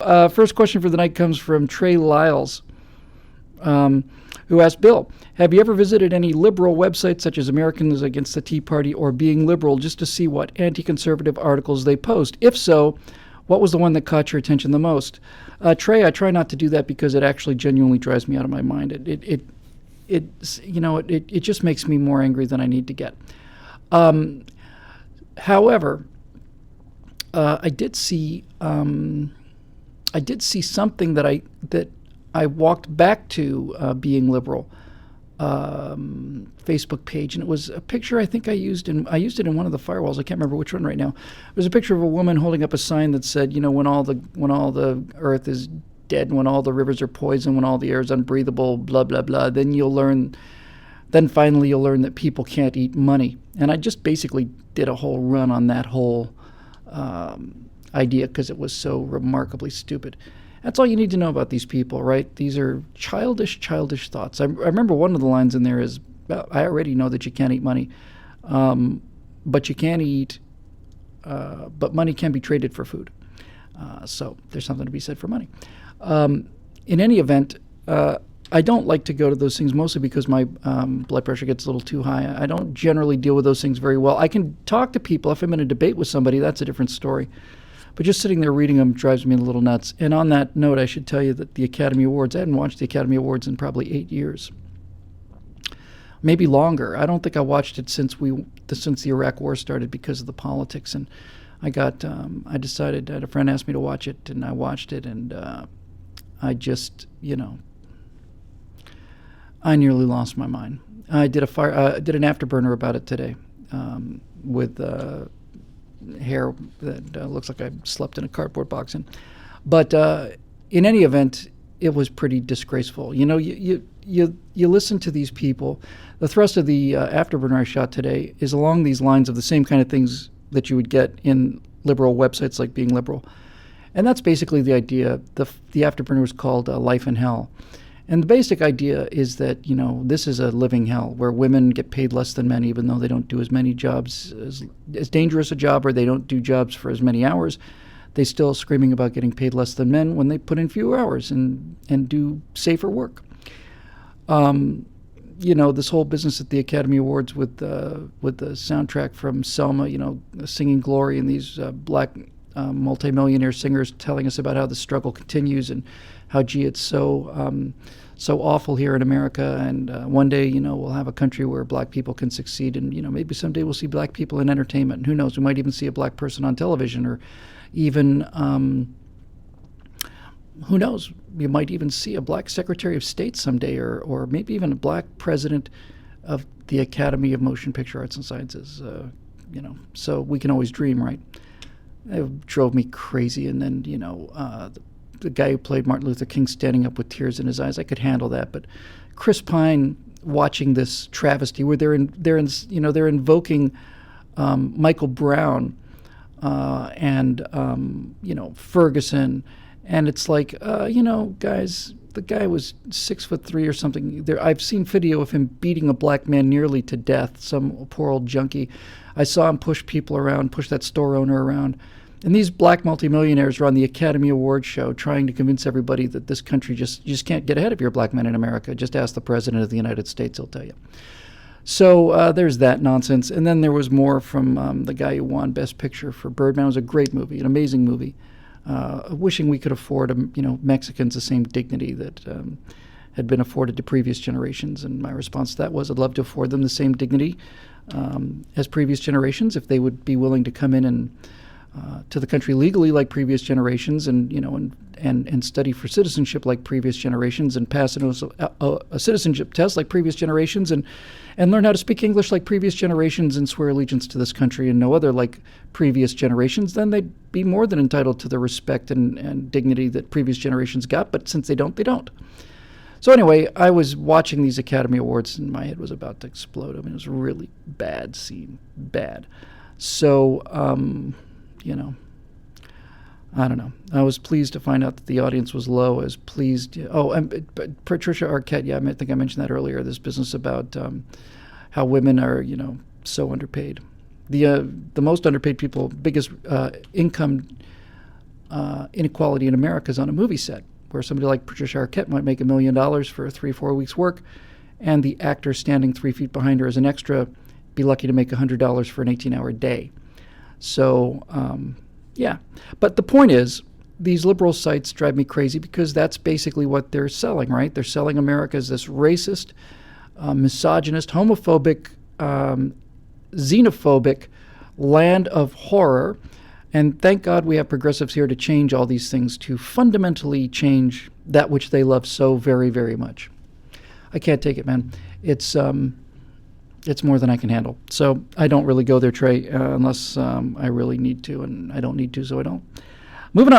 First question for the night comes from Trey Lyles, who asked, Bill, have you ever visited any liberal websites such as Americans Against the Tea Party or Being Liberal just to see what anti-conservative articles they post? If so, what was the one that caught your attention the most? Trey, I try not to do that because it actually genuinely drives me out of my mind. It just makes me more angry than I need to get. However, I did see something that I walked back to Being Liberal Facebook page, and it was a picture I think I used it in one of the firewalls. I can't remember which one right now. It was a picture of a woman holding up a sign that said, when all the earth is dead, when all the rivers are poisoned, when all the air is unbreathable, blah blah blah, then finally you'll learn that people can't eat money. And I just basically did a whole run on that whole idea because it was so remarkably stupid. That's all you need to know about these people, right? These are childish thoughts. I remember one of the lines in there is, I already know that you can't eat money, but you can eat, but money can be traded for food. So there's something to be said for money. In any event, I don't like to go to those things mostly because my blood pressure gets a little too high. I don't generally deal with those things very well. I can talk to people. If I'm in a debate with somebody, that's a different story. But just sitting there reading them drives me a little nuts. And on that note, I should tell you that the Academy Awards, I hadn't watched the Academy Awards in probably 8 years. Maybe longer. I don't think I watched it since the Iraq War started because of the politics. And I decided, I had a friend asked me to watch it, and I watched it, and I just, I nearly lost my mind. I did an afterburner about it today with hair that looks like I slept in a cardboard box in. But in any event, it was pretty disgraceful. You listen to these people. The thrust of the afterburner I shot today is along these lines of the same kind of things that you would get in liberal websites like Being Liberal. And that's basically the idea. The afterburner was called Life in Hell. And the basic idea is that, this is a living hell where women get paid less than men, even though they don't do as many jobs, as dangerous a job, or they don't do jobs for as many hours. They still screaming about getting paid less than men when they put in fewer hours and do safer work. This whole business at the Academy Awards with the soundtrack from Selma, singing Glory, and these black multimillionaire singers telling us about how the struggle continues and how, it's so awful here in America, and one day, we'll have a country where black people can succeed, and, maybe someday we'll see black people in entertainment, and who knows, we might even see a black person on television, or even, who knows, you might even see a black Secretary of State someday, or maybe even a black president of the Academy of Motion Picture Arts and Sciences, so we can always dream, right? It drove me crazy, and then, the guy who played Martin Luther King standing up with tears in his eyes, I could handle that. But Chris Pine watching this travesty where they're invoking Michael Brown and Ferguson, and it's like guys, the guy was 6'3" or something. I've seen video of him beating a black man nearly to death, some poor old junkie. I saw him push people around, push that store owner around. And these black multimillionaires are on the Academy Awards show trying to convince everybody that this country you just can't get ahead of your black men in America. Just ask the President of the United States, he'll tell you. So there's that nonsense. And then there was more from the guy who won Best Picture for Birdman. It was a great movie, an amazing movie. Wishing we could afford Mexicans the same dignity that had been afforded to previous generations. And my response to that was, I'd love to afford them the same dignity as previous generations if they would be willing to come in and to the country legally like previous generations, and study for citizenship like previous generations, and pass a citizenship test like previous generations, and learn how to speak English like previous generations, and swear allegiance to this country and no other like previous generations, then they'd be more than entitled to the respect and dignity that previous generations got. But since they don't, they don't. So anyway, I was watching these Academy Awards and my head was about to explode. I mean, it was a really bad scene. Bad. So, I don't know. I was pleased to find out that the audience was low. I was pleased. Oh, and Patricia Arquette, I think I mentioned that earlier, this business about how women are, so underpaid. The most underpaid people, biggest income inequality in America is on a movie set, where somebody like Patricia Arquette might make $1 million for 3-4 weeks' work, and the actor standing 3 feet behind her as an extra be lucky to make $100 for an 18-hour day. So, yeah. But the point is, these liberal sites drive me crazy because that's basically what they're selling, right? They're selling America as this racist, misogynist, homophobic, xenophobic land of horror. And thank God we have progressives here to change all these things, to fundamentally change that which they love so very, very much. I can't take it, man. It's more than I can handle. So I don't really go there, Trey, unless I really need to, and I don't need to, so I don't. Moving on.